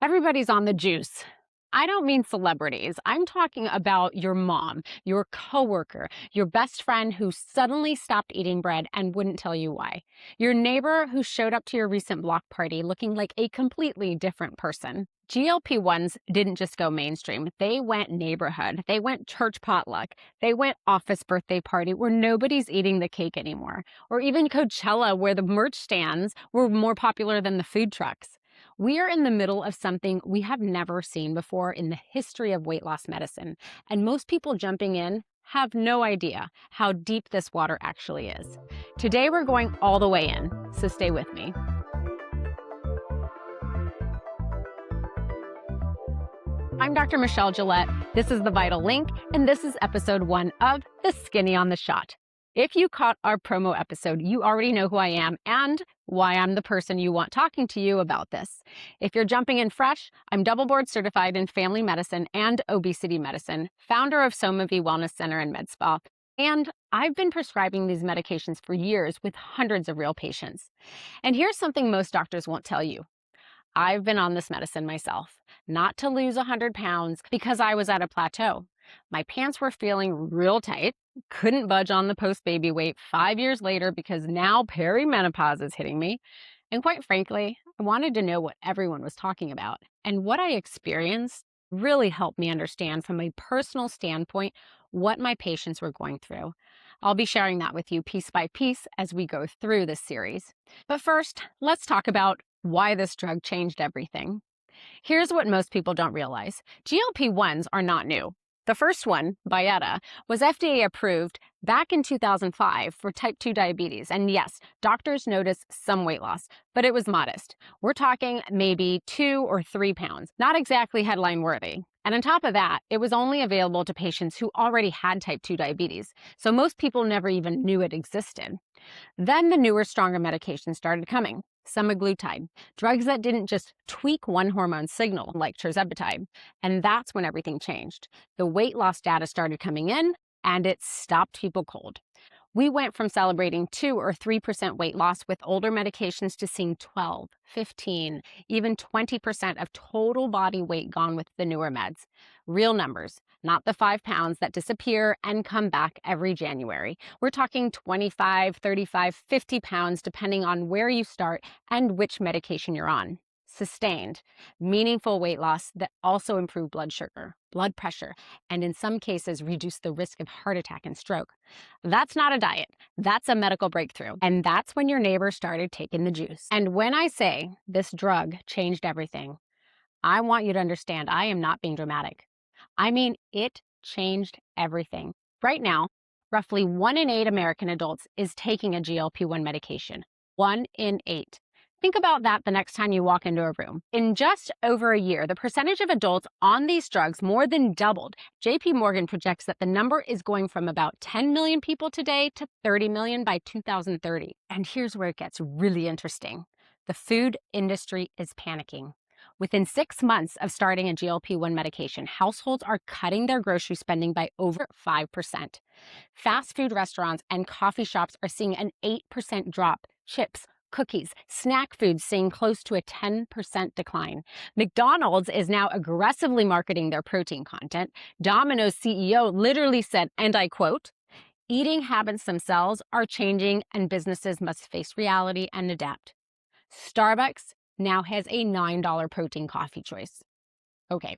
Everybody's on the juice. I don't mean celebrities. I'm talking about your mom, your coworker, your best friend who suddenly stopped eating bread and wouldn't tell you why. Your neighbor who showed up to your recent block party looking like a completely different person. GLP-1s didn't just go mainstream. They went neighborhood. They went church potluck. They went office birthday party where nobody's eating the cake anymore. Or even Coachella where the merch stands were more popular than the food trucks. We are in the middle of something we have never seen before in the history of weight loss medicine, and most people jumping in have no idea how deep this water actually is. Today we're going all the way in, so stay with me. I'm Dr. Michelle Gillette, this is The Vital Link, and this is episode 1 of The Skinny on the Shot. If you caught our promo episode, you already know who I am and why I'm the person you want talking to you about this. If you're jumping in fresh, I'm double board certified in family medicine and obesity medicine, founder of Somavi Wellness Center and Med Spa, and I've been prescribing these medications for years with hundreds of real patients. And here's something most doctors won't tell you. I've been on this medicine myself, not to lose 100 pounds because I was at a plateau. My pants were feeling real tight, couldn't budge on the post-baby weight 5 years later because now perimenopause is hitting me. And quite frankly, I wanted to know what everyone was talking about. And what I experienced really helped me understand from a personal standpoint what my patients were going through. I'll be sharing that with you piece by piece as we go through this series. But first, let's talk about why this drug changed everything. Here's what most people don't realize. GLP-1s are not new. The first one, Byetta, was FDA approved back in 2005 for type 2 diabetes. And yes, doctors noticed some weight loss, but it was modest. We're talking maybe 2 or 3 pounds, not exactly headline worthy. And on top of that, it was only available to patients who already had type 2 diabetes. So most people never even knew it existed. Then the newer, stronger medications started coming. Semaglutide, drugs that didn't just tweak one hormone signal like tirzepatide. And that's when everything changed. The weight loss data started coming in and it stopped people cold. We went from celebrating 2 or 3% weight loss with older medications to seeing 12, 15, even 20% of total body weight gone with the newer meds. Real numbers, not the 5 pounds that disappear and come back every January. We're talking 25, 35, 50 pounds depending on where you start and which medication you're on. Sustained, meaningful weight loss that also improved blood sugar, blood pressure, and in some cases reduce the risk of heart attack and stroke. That's not a diet, that's a medical breakthrough. And that's when your neighbor started taking the juice. And when I say this drug changed everything, I want you to understand I am not being dramatic. I mean, it changed everything. Right now, roughly 1 in 8 American adults is taking a GLP-1 medication. 1 in 8. Think about that the next time you walk into a room. In just over a year, the percentage of adults on these drugs more than doubled. JP Morgan projects that the number is going from about 10 million people today to 30 million by 2030. And here's where it gets really interesting. The food industry is panicking. Within 6 months of starting a GLP-1 medication, households are cutting their grocery spending by over 5%. Fast food restaurants and coffee shops are seeing an 8% drop. Chips, cookies, snack foods seeing close to a 10% decline. McDonald's is now aggressively marketing their protein content. Domino's CEO literally said, and I quote, "Eating habits themselves are changing and businesses must face reality and adapt." Starbucks now has a $9 protein coffee choice. Okay.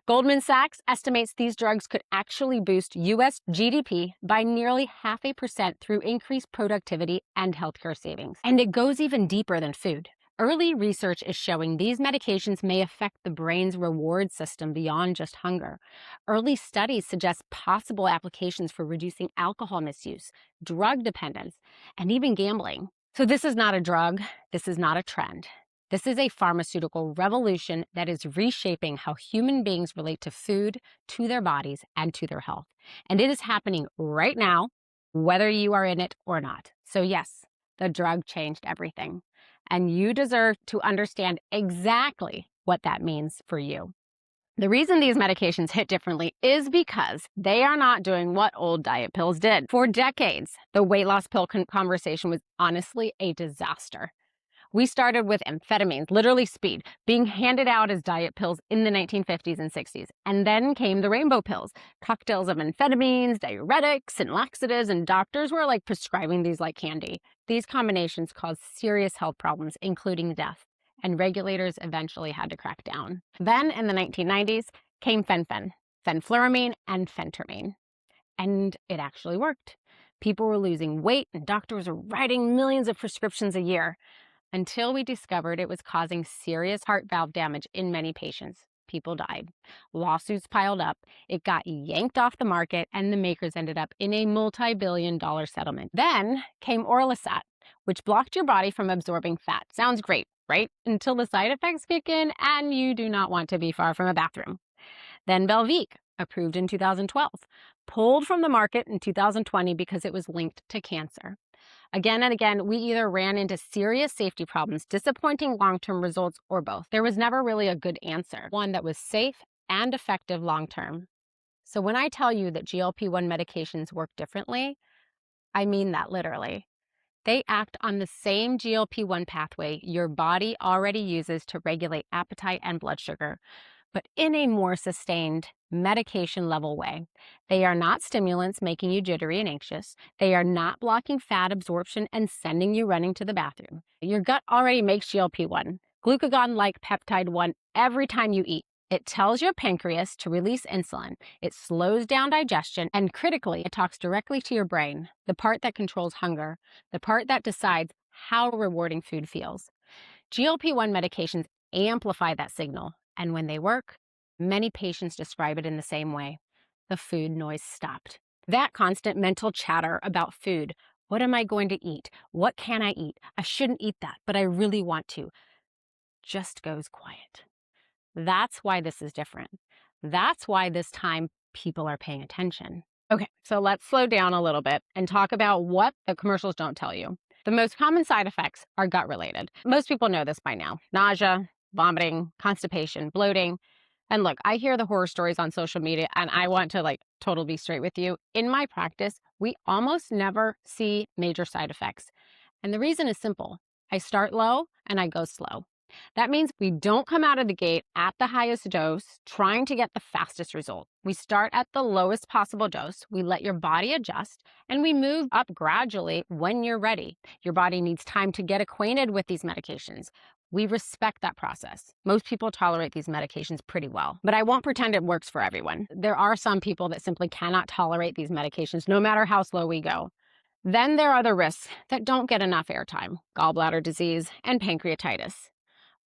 Goldman Sachs estimates these drugs could actually boost U.S. GDP by nearly 0.5% through increased productivity and healthcare savings. And it goes even deeper than food. Early research is showing these medications may affect the brain's reward system beyond just hunger. Early studies suggest possible applications for reducing alcohol misuse, drug dependence, and even gambling. So this is not a drug. This is not a trend. This is a pharmaceutical revolution that is reshaping how human beings relate to food, to their bodies, and to their health. And it is happening right now, whether you are in it or not. So yes, the drug changed everything. And you deserve to understand exactly what that means for you. The reason these medications hit differently is because they are not doing what old diet pills did. For decades, the weight loss pill conversation was honestly a disaster. We started with amphetamines, literally speed, being handed out as diet pills in the 1950s and 60s. And then came the rainbow pills, cocktails of amphetamines, diuretics, and laxatives, and doctors were like prescribing these like candy. These combinations caused serious health problems, including death, and regulators eventually had to crack down. Then in the 1990s came fenfluramine, and phentermine. And it actually worked. People were losing weight and doctors were writing millions of prescriptions a year until we discovered it was causing serious heart valve damage in many patients. People died. Lawsuits piled up. It got yanked off the market, and the makers ended up in a multi-billion-dollar settlement. Then came Orlisat, which blocked your body from absorbing fat. Sounds great, right? Until the side effects kick in and you do not want to be far from a bathroom. Then Belviq, approved in 2012, pulled from the market in 2020 because it was linked to cancer. Again and again, we either ran into serious safety problems, disappointing long-term results, or both. There was never really a good answer, one that was safe and effective long-term. So when I tell you that GLP-1 medications work differently, I mean that literally. They act on the same GLP-1 pathway your body already uses to regulate appetite and blood sugar, but in a more sustained medication level way. They are not stimulants making you jittery and anxious. They are not blocking fat absorption and sending you running to the bathroom. Your gut already makes GLP-1, glucagon-like peptide 1, every time you eat. It tells your pancreas to release insulin. It slows down digestion, and critically, it talks directly to your brain, the part that controls hunger, the part that decides how rewarding food feels. GLP-1 medications amplify that signal, and when they work, many patients describe it in the same way. The food noise stopped. That constant mental chatter about food, what am I going to eat? What can I eat? I shouldn't eat that, but I really want to, just goes quiet. That's why this is different. That's why this time people are paying attention. Okay, so let's slow down a little bit and talk about what the commercials don't tell you. The most common side effects are gut related. Most people know this by now. Nausea, vomiting, constipation, bloating. And look, I hear the horror stories on social media and I want to totally be straight with you. In my practice, we almost never see major side effects. And the reason is simple. I start low and I go slow. That means we don't come out of the gate at the highest dose trying to get the fastest result. We start at the lowest possible dose, we let your body adjust, and we move up gradually when you're ready. Your body needs time to get acquainted with these medications. We respect that process. Most people tolerate these medications pretty well, but I won't pretend it works for everyone. There are some people that simply cannot tolerate these medications no matter how slow we go. Then there are the risks that don't get enough airtime: gallbladder disease and pancreatitis.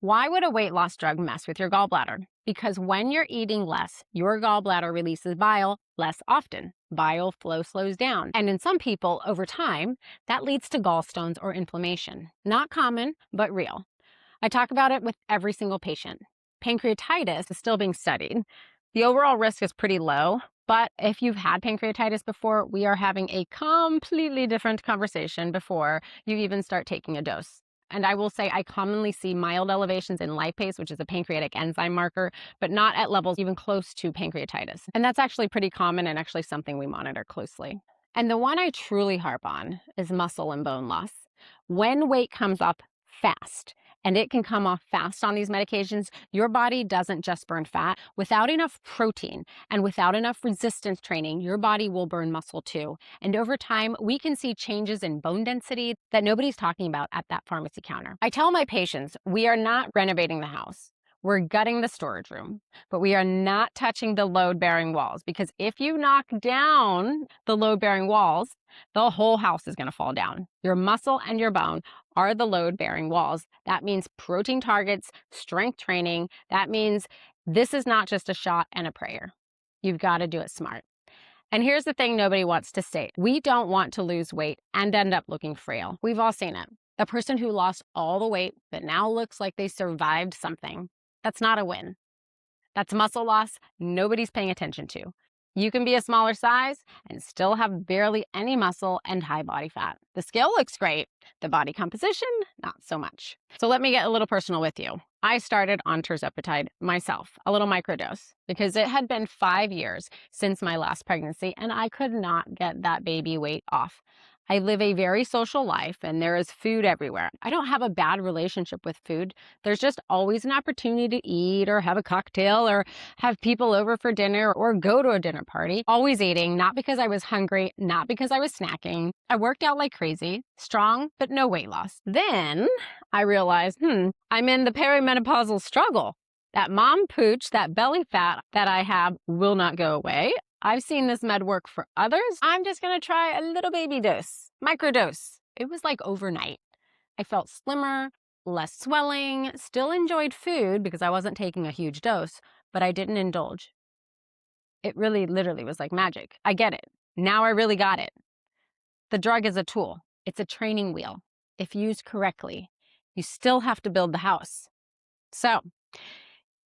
Why would a weight loss drug mess with your gallbladder? Because when you're eating less, your gallbladder releases bile less often. Bile flow slows down. And in some people, over time, that leads to gallstones or inflammation. Not common, but real. I talk about it with every single patient. Pancreatitis is still being studied. The overall risk is pretty low, but if you've had pancreatitis before, we are having a completely different conversation before you even start taking a dose. And I will say I commonly see mild elevations in lipase, which is a pancreatic enzyme marker, but not at levels even close to pancreatitis. And that's actually pretty common and actually something we monitor closely. And the one I truly harp on is muscle and bone loss. When weight comes up fast, and it can come off fast on these medications, your body doesn't just burn fat. Without enough protein and without enough resistance training, your body will burn muscle too. And over time, we can see changes in bone density that nobody's talking about at that pharmacy counter. I tell my patients, we are not renovating the house. We're gutting the storage room, but we are not touching the load-bearing walls, because if you knock down the load-bearing walls, the whole house is going to fall down. Your muscle and your bone are the load-bearing walls. That means protein targets, strength training. That means this is not just a shot and a prayer. You've got to do it smart. And here's the thing nobody wants to state. We don't want to lose weight and end up looking frail. We've all seen it. The person who lost all the weight but now looks like they survived something. That's not a win. That's muscle loss nobody's paying attention to. You can be a smaller size and still have barely any muscle and high body fat. The scale looks great. The body composition, not so much. So let me get a little personal with you. I started on tirzepatide myself, a little microdose, because it had been 5 years since my last pregnancy and I could not get that baby weight off. I live a very social life and there is food everywhere. I don't have a bad relationship with food. There's just always an opportunity to eat or have a cocktail or have people over for dinner or go to a dinner party. Always eating, not because I was hungry, not because I was snacking. I worked out like crazy, strong, but no weight loss. Then I realized, I'm in the perimenopausal struggle. That mom pooch, that belly fat that I have will not go away. I've seen this med work for others. I'm just going to try a little baby dose, microdose. It was like overnight. I felt slimmer, less swelling, still enjoyed food because I wasn't taking a huge dose, but I didn't indulge. It really literally was like magic. I get it. Now I really got it. The drug is a tool. It's a training wheel. If used correctly, you still have to build the house. So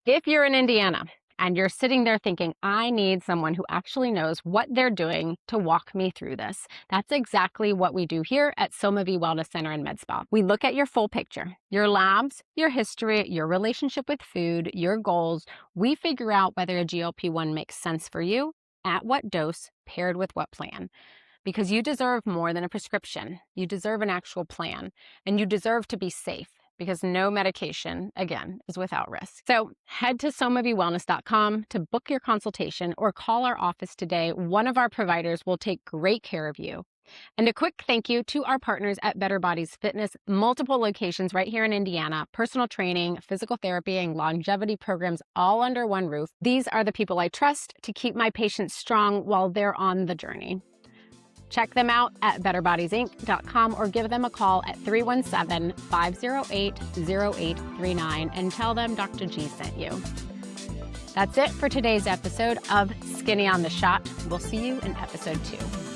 if you're in Indiana, and you're sitting there thinking, I need someone who actually knows what they're doing to walk me through this. That's exactly what we do here at Somavie Wellness Center and Med Spa. We look at your full picture, your labs, your history, your relationship with food, your goals. We figure out whether a GLP-1 makes sense for you, at what dose, paired with what plan. Because you deserve more than a prescription. You deserve an actual plan, and you deserve to be safe. Because no medication, again, is without risk. So head to somaviewellness.com to book your consultation or call our office today. One of our providers will take great care of you. And a quick thank you to our partners at Better Bodies Fitness, multiple locations right here in Indiana, personal training, physical therapy, and longevity programs all under one roof. These are the people I trust to keep my patients strong while they're on the journey. Check them out at betterbodiesinc.com or give them a call at 317-508-0839 and tell them Dr. G sent you. That's it for today's episode of Skinny on the Shot. We'll see you in episode 2.